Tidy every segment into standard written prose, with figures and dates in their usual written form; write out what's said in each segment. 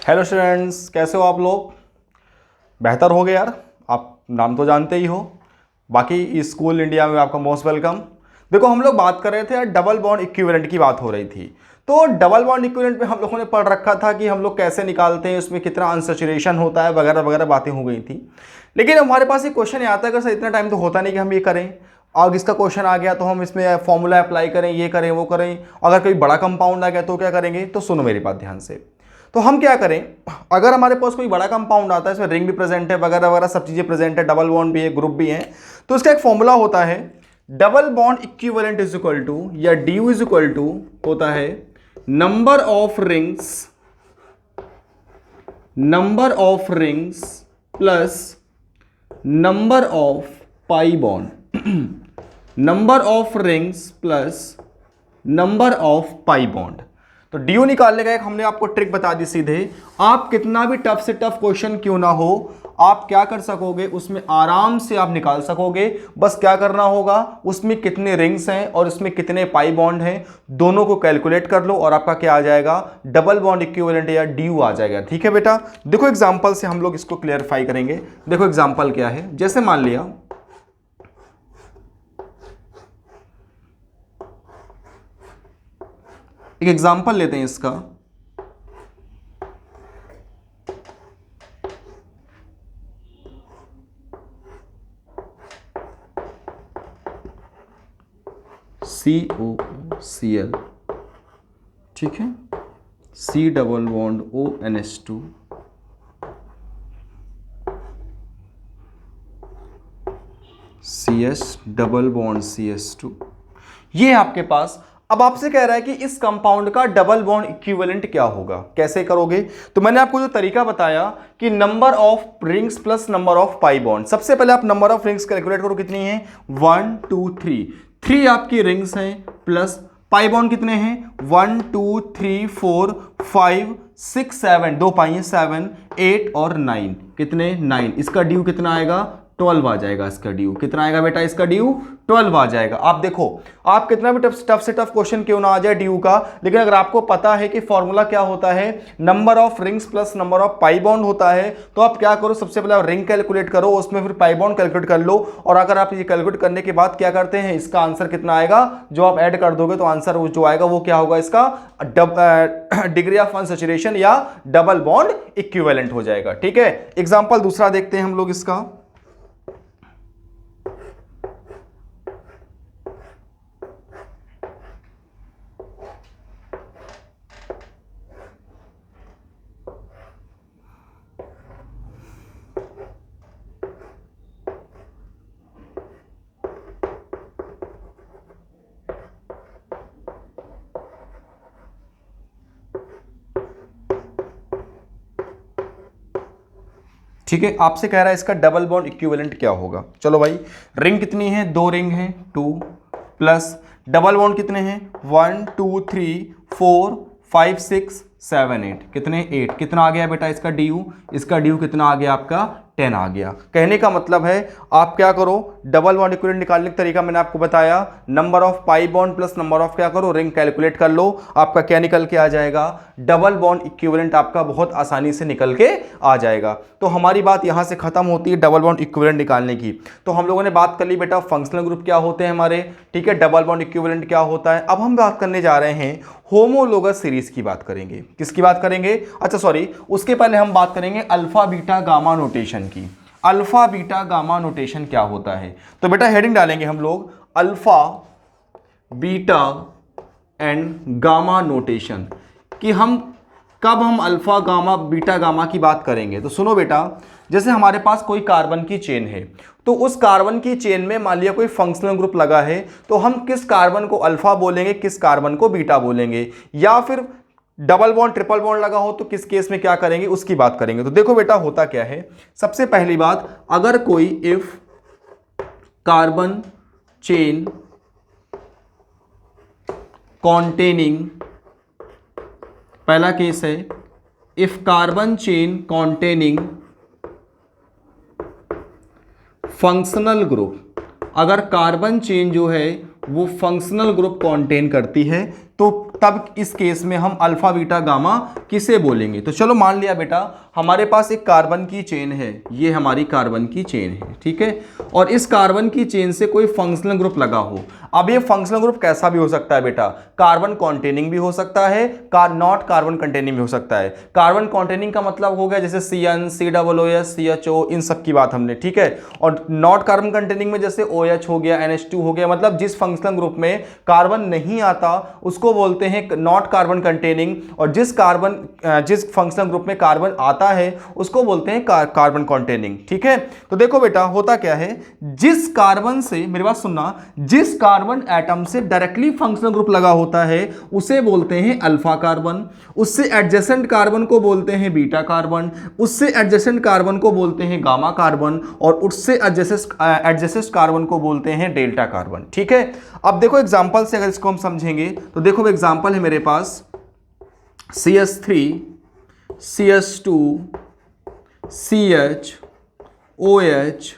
Hello students, कैसे हो आप लोग? बेहतर हो गए यार। आप नाम तो जानते ही हो। बाकी स्कूल इंडिया में आपका मोस्ट वेलकम। देखो, हम लोग बात कर रहे थे यार, डबल बॉन्ड इक्विवेलेंट की बात हो रही थी। तो डबल बॉन्ड इक्विवेलेंट में हम लोगों ने पढ़ रखा था कि हम लोग कैसे निकालते हैं, उसमें कितना अनसैचुरेशन होता है, वगैरह वगैरह बातें हो गई थी। लेकिन हमारे पास ये क्वेश्चन आता है कि सर इतना टाइम तो होता नहीं कि हम ये करें। और इसका क्वेश्चन आ गया तो हम इसमें फॉर्मूला अप्लाई करें, ये करें वो करें। अगर कोई बड़ा कंपाउंड आ गया तो क्या करेंगे? तो सुनो मेरी बात ध्यान से। तो हम क्या करें, अगर हमारे पास कोई बड़ा कंपाउंड आता है, इसमें रिंग भी प्रेजेंट है, वगैरह वगैरह सब चीजें प्रेजेंट है, डबल बॉन्ड भी है, ग्रुप भी है, तो इसका एक फॉर्मूला होता है, double bond equivalent is equal to, या डी इज इक्वल टू होता है number of rings plus number of pi bond number of rings plus number of pi bond. तो ड्यू निकालने का एक हमने आपको ट्रिक बता दी सीधे। आप कितना भी टफ से टफ क्वेश्चन क्यों ना हो, आप क्या कर सकोगे, उसमें आराम से आप निकाल सकोगे। बस क्या करना होगा, उसमें कितने रिंग्स हैं और उसमें कितने पाई बॉन्ड हैं, दोनों को कैलकुलेट कर लो और आपका क्या आ जाएगा, डबल बॉन्ड इक्विवेलेंट या ड्यू आ जाएगा। ठीक है बेटा, देखो एग्जाम्पल से हम लोग इसको क्लियरफाई करेंगे। देखो एग्जाम्पल क्या है, जैसे मान लिया एक एग्जाम्पल लेते हैं इसका। COCl, ठीक है, C double bond ONH2, CS double bond CH2, ये आपके पास। अब आपसे कह रहा है कि इस कंपाउंड का डबल बॉन्ड इक्विवेलेंट क्या होगा, कैसे करोगे? तो मैंने आपको जो तरीका बताया कि number of rings plus number of pi bond. सबसे पहले आप नंबर ऑफ रिंग्स कैलकुलेट करो, कितनी है, 1 2 3, 3 आपकी रिंग्स हैं, प्लस पाई बॉन्ड कितने हैं, 1 2 3 4 5 6 7, 2 पाई है 7 8 और 9, कितने 9। इसका ड्यू कितना आएगा, 12 आ जाएगा। इसका ड्यू कितना आएगा बेटा, इसका ड्यू 12 आ जाएगा। आप देखो, आप कितना भी टफ से टफ क्वेश्चन क्यों ना आ जाए ड्यू का, लेकिन अगर आपको पता है कि फॉर्मूला क्या होता है, number of rings plus number of pi bond होता है, तो आप क्या करो, सबसे पहले आप रिंग कैलकुलेट करो, उसमें फिर पाई बॉन्ड कैलकुलेट कर लो। और अगर आप ये कैलकुलेट करने के बाद क्या करते हैं, इसका आंसर कितना आएगा, जो आप ऐड कर दोगे तो आंसर जो आएगा वो क्या होगा, इसका डिग्री ऑफ अनसैचुरेशन या डबल बॉन्ड इक्विवेलेंट हो जाएगा। ठीक है, एग्जाम्पल दूसरा देखते हैं हम लोग इसका। ठीक है, आपसे कह रहा है इसका डबल बॉन्ड इक्विवेलेंट क्या होगा। चलो भाई, रिंग कितनी है, 2 रिंग है 2, प्लस डबल बॉन्ड कितने हैं, 1 2 3 4 5 6 7 8, कितने 8, कितना आ गया बेटा इसका ड्यू, इसका ड्यू कितना आ गया आपका 10 आ गया। कहने का मतलब है आप क्या करो, डबल बॉन्ड इक्विवेलेंट निकालने का तरीका मैंने आपको बताया, number of pi bond plus number of क्या करो, रिंग कैलकुलेट कर लो, आपका क्या निकल के आ जाएगा, डबल बॉन्ड इक्विवेलेंट आपका बहुत आसानी से निकल के आ जाएगा। तो हमारी बात यहां से खत्म होती है डबल बॉन्ड इक्विवेलेंट निकालने की। तो हम लोगों ने बात कर ली बेटा फंक्शनल ग्रुप क्या होते हैं हमारे, ठीक है, डबल बॉन्ड इक्विवेलेंट क्या होता है। अब हम बात करने जा रहे हैं होमोलोगस सीरीज की बात करेंगे। किसकी बात करेंगे, अच्छा सॉरी, उसके पहले हम बात करेंगे अल्फा बीटा गामा नोटेशन की। अल्फा बीटा गामा नोटेशन क्या होता है, तो बेटा हेडिंग डालेंगे हम लोग, alpha beta and gamma notation, कि हम कब हम अल्फा गामा बीटा गामा की बात करेंगे। तो सुनो बेटा, जैसे हमारे पास कोई कार्बन की चेन है, तो उस कार्बन की चेन में मान लिया कोई फंक्शनल ग्रुप लगा है, तो हम किस कार्बन को अल्फा बोलेंगे, किस कार्बन को बीटा बोलेंगे, या फिर डबल बॉन्ड ट्रिपल बॉन्ड लगा हो तो किस केस में क्या करेंगे, उसकी बात करेंगे। तो देखो बेटा होता क्या है, सबसे पहली बात, अगर कोई इफ कार्बन चेन कॉन्टेनिंग, पहला केस है if carbon chain containing functional group, अगर कार्बन चेन जो है वो फंक्शनल ग्रुप कॉन्टेन करती है, तो तब इस केस में हम अल्फा बीटा गामा किसे बोलेंगे। तो चलो मान लिया बेटा हमारे पास एक कार्बन की चेन है, ये हमारी कार्बन की चेन है, ठीक है, और इस कार्बन की चेन से कोई फंक्शनल ग्रुप लगा हो। अब ये फंक्शनल ग्रुप कैसा भी हो सकता है बेटा, कार्बन कॉन्टेनिंग भी हो सकता है, नॉट कार्बन कंटेनिंग भी हो सकता है। कार्बन कॉन्टेनिंग का मतलब हो गया जैसे CN, COOS, CHO, इन सब की बात हमने, ठीक है, और नॉट कार्बन कंटेनिंग में जैसे OH हो गया, NH2 हो गया, मतलब जिस फंक्शनल ग्रुप में कार्बन नहीं आता उसको बोलते हैं नॉट कार्बन कंटेनिंग, और जिस फंक्शनल ग्रुप में कार्बन आता है उसको बोलते हैं कार्बन कॉन्टेनिंग, ठीक है। तो देखो बेटा होता क्या है, जिस कार्बन से, मेरी बात सुनना, जिस कार्बन एटम से डायरेक्टली फंक्शनल ग्रुप लगा होता है उसे बोलते हैं अल्फा कार्बन, उससे एडजेसेंट कार्बन को बोलते हैं बीटा कार्बन, उससे एडजेसेंट कार्बन को बोलते हैं गामा कार्बन, और उससे एडजेसेंट कार्बन को बोलते हैं डेल्टा कार्बन, ठीक है। अब देखो एग्जांपल से अगर इसको हम समझेंगे तो देखो एग्जांपल है मेरे पास CH3, CH2, CH, OH,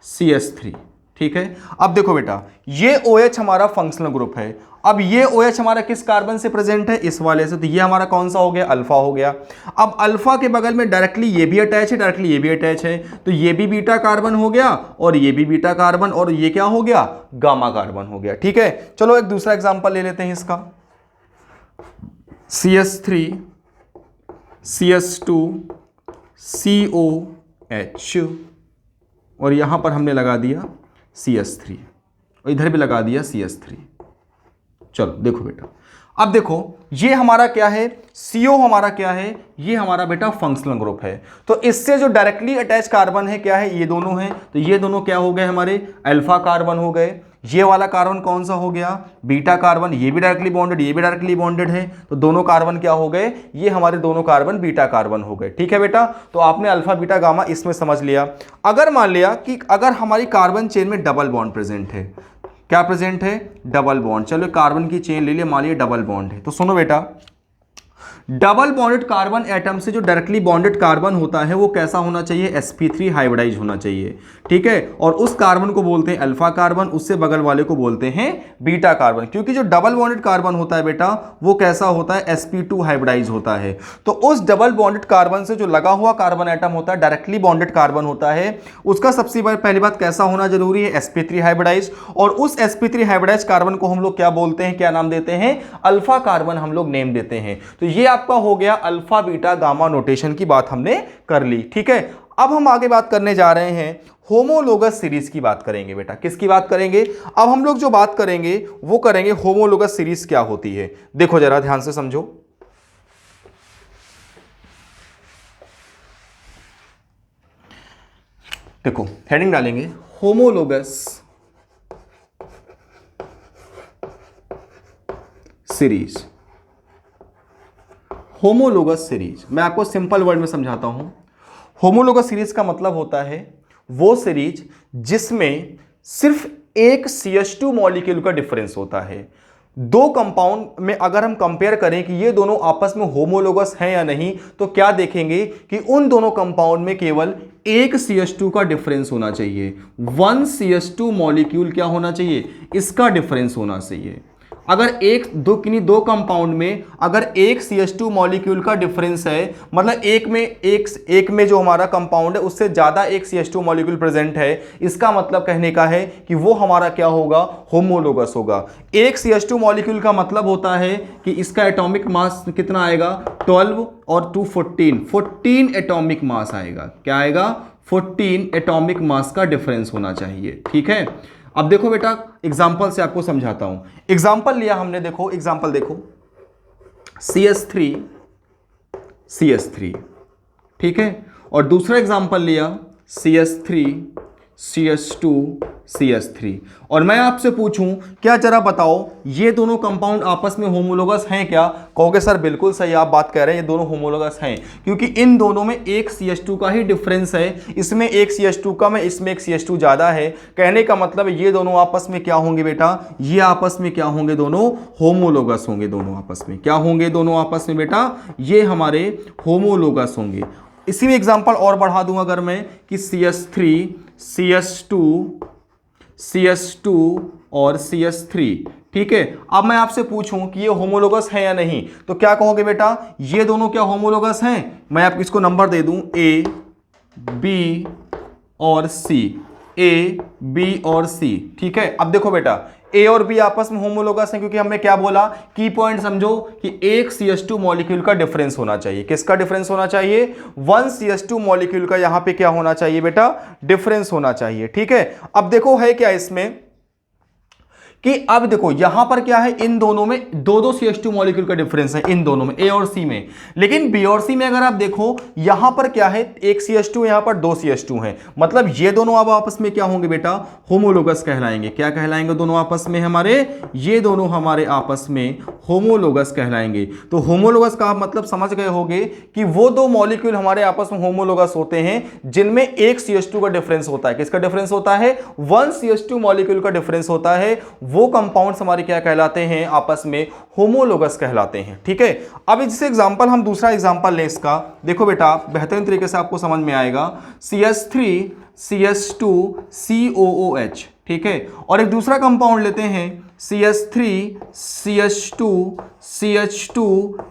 CH3, ठीक है। अब देखो बेटा ये OH हमारा फंक्शनल ग्रुप है, अब ये OH हमारा किस कार्बन से प्रेजेंट है, इस वाले से, तो ये हमारा कौन सा हो गया, अल्फा हो गया। अब अल्फा के बगल में डायरेक्टली ये भी अटैच है, डायरेक्टली ये भी अटैच है, तो ये भी बीटा कार्बन हो गया और ये भी बीटा कार्बन, और ये क्या हो गया, गामा कार्बन हो गया, ठीक है। चलो एक दूसरा एग्जांपल ले लेते हैं इसका, CH3, CH2, COH, और यहां पर हमने लगा दिया CH3, और इधर भी लगा दिया CH3। चलो देखो बेटा, अब देखो ये हमारा क्या है, CO हमारा क्या है, ये हमारा बेटा फंक्शनल ग्रुप है। तो इससे जो डायरेक्टली अटैच कार्बन है क्या है, ये दोनों हैं, तो ये दोनों क्या हो गए हमारे, अल्फा कार्बन हो गए। ये वाला कार्बन कौन सा हो गया, बीटा कार्बन, ये भी डायरेक्टली बॉन्डेड, ये भी डायरेक्टली बॉन्डेड है, तो दोनों कार्बन क्या हो गए, ये हमारे दोनों कार्बन बीटा कार्बन हो गए, ठीक है बेटा। तो आपने अल्फा बीटा गामा इसमें समझ लिया। अगर मान लिया कि अगर हमारी कार्बन चेन में डबल बॉन्ड प्रेजेंट है, क्या प्रेजेंट है, डबल बॉन्ड, चलो कार्बन की चेन ले लिया, मान लिया डबल बॉन्ड है, तो सुनो बेटा डबल बॉन्डेड कार्बन एटम से जो डायरेक्टली बॉन्डेड कार्बन होता है वो कैसा होना चाहिए, sp3 हाइब्रिडाइज होना चाहिए, ठीक है, और उस कार्बन को बोलते हैं अल्फा कार्बन, उससे बगल वाले को बोलते हैं बीटा कार्बन, क्योंकि जो डबल बॉन्डेड कार्बन होता है बेटा वो कैसा होता है, sp2 हाइब्रिडाइज होता है। तो उस डबल बॉन्डेड कार्बन से जो लगा हुआ कार्बन एटम होता है, डायरेक्टली बॉन्डेड कार्बन होता है, उसका सबसे पहली बात कैसा होना जरूरी है, sp3 हाइब्रिडाइज, और उस sp3 हाइब्रिडाइज कार्बन को हम लोग क्या बोलते हैं, क्या नाम देते हैं, अल्फा कार्बन हम लोग नेम देते हैं। तो ये आपका हो गया अल्फा बीटा गामा नोटेशन की बात हमने कर ली, ठीक है। अब हम आगे बात करने जा रहे हैं होमोलोगस सीरीज की बात करेंगे बेटा, किसकी बात करेंगे, अब हम लोग जो बात करेंगे वो करेंगे होमोलोगस सीरीज क्या होती है। देखो जरा ध्यान से समझो, देखो हेडिंग डालेंगे होमोलोगस सीरीज। होमोलोगस सीरीज मैं आपको सिंपल वर्ड में समझाता हूं। होमोलोगस सीरीज का मतलब होता है वो सीरीज जिसमें सिर्फ एक CH2 मॉलिक्यूल का डिफरेंस होता है। दो कंपाउंड में अगर हम कंपेयर करें कि ये दोनों आपस में होमोलोगस हैं या नहीं, तो क्या देखेंगे कि उन दोनों कंपाउंड में केवल एक CH2 का डिफरेंस होना चाहिए, 1 CH2 मॉलिक्यूल क्या होना चाहिए, इसका डिफरेंस होना चाहिए। अगर दो कंपाउंड में अगर एक CH2 मॉलिक्यूल का डिफरेंस है, मतलब एक में जो हमारा कंपाउंड है उससे ज्यादा एक CH2 मॉलिक्यूल प्रेजेंट है, इसका मतलब कहने का है कि वो हमारा क्या होगा, होमोलोगस होगा। एक CH2 मॉलिक्यूल का मतलब होता है कि इसका एटॉमिक मास कितना आएगा, 12 और 2 14 एटॉमिक मास आएगा, क्या आएगा, 14 एटॉमिक मास का डिफरेंस होना चाहिए, ठीक है। अब देखो बेटा एग्जांपल से आपको समझाता हूं। एग्जांपल लिया हमने, देखो एग्जांपल देखो, CH3 ठीक है, और दूसरा एग्जांपल लिया CH3 CH2 CH3, और मैं आपसे पूछूं क्या जरा बताओ ये दोनों कंपाउंड आपस में होमोलोगस हैं क्या, कहोगे सर बिल्कुल सही आप बात कह रहे हैं, ये दोनों होमोलोगस हैं क्योंकि इन दोनों में एक CH2 का ही डिफरेंस है, इसमें एक CH2 कम है, इसमें एक CH2 ज्यादा है। कहने का मतलब ये दोनों आपस में क्या होंगे बेटा, ये आपस में क्या होंगे, दोनों होमोलोगस होंगे, दोनों आपस में क्या होंगे, दोनों आपस में बेटा ये हमारे होमोलोगस होंगे। इसी में एग्जांपल और बढ़ा दूं अगर मैं कि CH3 CH2 और CH3 ठीक है। अब मैं आपसे पूछूं कि ये होमोलोगस है या नहीं, तो क्या कहोगे बेटा, ये दोनों क्या होमोलोगस हैं? मैं आपको इसको नंबर दे दूं, ए बी और सी, ए बी और सी, ठीक है। अब देखो बेटा, ए और बी आपस में होमोलोगस हैं क्योंकि हमने क्या बोला, की पॉइंट समझो कि एक CH2 मॉलिक्यूल का डिफरेंस होना चाहिए। किसका डिफरेंस होना चाहिए? 1 CH2 मॉलिक्यूल का यहां पे क्या होना चाहिए बेटा, डिफरेंस होना चाहिए, ठीक है। अब देखो है क्या इसमें कि अब देखो यहां पर क्या है, इन दोनों में दो दो CH2 मॉलिक्यूल का डिफरेंस है, इन दोनों में ए और सी में। लेकिन बी और सी में अगर आप देखो यहां पर क्या है, एक CH2 यहां पर दो CH2 है, मतलब ये दोनों अब आपस में क्या होंगे बेटा, होमोलोगस कहलाएंगे। क्या कहलाएंगे दोनों आपस में हमारे, ये दोनों हमारे आपस में होमोलोगस कहलाएंगे। तो होमोलोगस का मतलब समझ गए होंगे कि वो दो मॉलिक्यूल हमारे आपस में होमोलोगस होते हैं जिनमें एक CH2 का डिफरेंस होता है। किसका डिफरेंस होता है? 1 CH2 मॉलिक्यूल का डिफरेंस होता है। वो कंपाउंड्स हमारे क्या कहलाते हैं, आपस में होमोलोगस कहलाते हैं, ठीक है। अब जैसे एग्जांपल, हम दूसरा एग्जांपल लें इसका, देखो बेटा बेहतरीन तरीके से आपको समझ में आएगा। CH3 CH2 COOH, ठीक है। और एक दूसरा कंपाउंड लेते हैं, CH3 CH2 CH2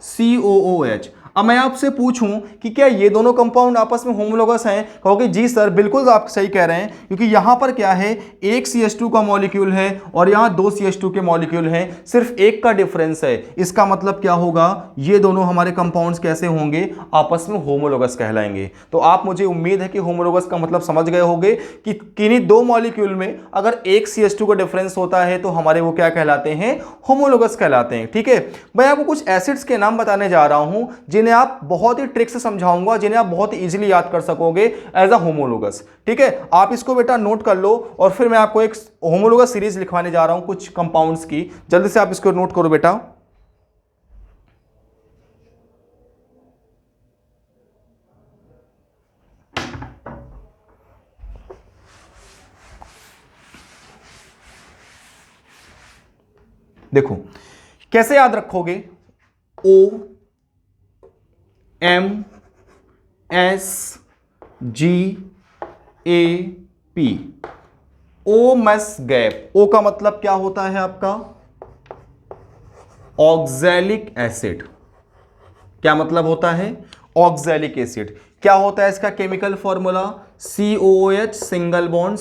COOH। अब मैं आपसे पूछूं कि क्या ये दोनों कंपाउंड आपस में होमोलोगस हैं? कहोगे जी सर बिल्कुल आप सही कह रहे हैं, क्योंकि यहां पर क्या है, एक CH2 का मॉलिक्यूल है और यहां दो CH2 के मॉलिक्यूल हैं, सिर्फ एक का डिफरेंस है। इसका मतलब क्या होगा, ये दोनों हमारे कंपाउंड्स कैसे होंगे, आपस में होमोलोगस कहलाएंगे। तो आप, मुझे उम्मीद है कि होमोलोगस का मतलब समझ गए होंगे कि किन्हीं दो मॉलिक्यूल में अगर एक CH2 का डिफरेंस होता है तो हमारे वो क्या कहलाते हैं, होमोलोगस कहलाते हैं, ठीक है। मैं आपको कुछ एसिड्स के नाम बताने जा रहा हूं जिन्हें आप बहुत ही ट्रिक से समझाऊंगा, जिन्हें आप बहुत ही इजीली याद कर सकोगे एज अ होमोलोगस, ठीक है। आप इसको बेटा नोट कर लो और फिर मैं आपको एक होमोलोगस सीरीज लिखवाने जा रहा हूं कुछ कंपाउंड्स की। जल्दी से आप इसको नोट करो बेटा। देखो कैसे याद रखोगे, OMSGAP, ओ मस गैप। ओ का मतलब क्या होता है आपका, ऑक्सैलिक एसिड। क्या मतलब होता है, ऑक्सैलिक एसिड। क्या होता है इसका chemical formula, COOH single bond